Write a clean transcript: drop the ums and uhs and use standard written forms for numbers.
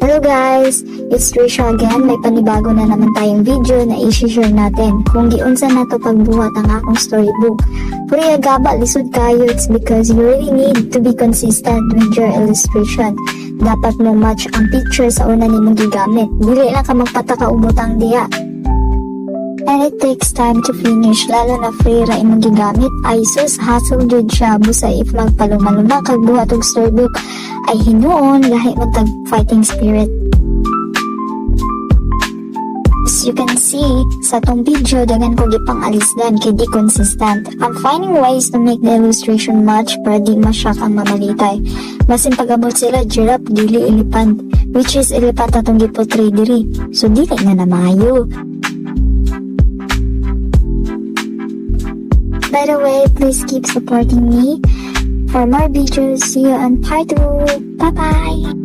Hello guys! It's Trisha again. May panibago na naman tayong video na i-share natin kung giunsa na to pagbuhat ang akong storybook. Puriya gaba, lisod kayo. It's because you really need to be consistent with your illustration. Dapat mo match ang picture sa una nimong gigamit. Dili lang ka magpatakaubotang diya. And it takes time to finish, lalo na free ra imong gigamit. Ay sus, hassle jud siya. Busa if magpaluma-luma kag buhat og storybook ay hinuon lahi mo tag fighting spirit. As you can see sa tong video, dagan ko gipang alisdan kay di consistent. I'm finding ways to make the illustration match para di masyak ang mamalitay. Masin pag-abot sila giraffe dili elephant, which is elephant atong giportray diri, so dili na maayo. By the way, please keep supporting me for more videos. See you on part 2. Bye bye.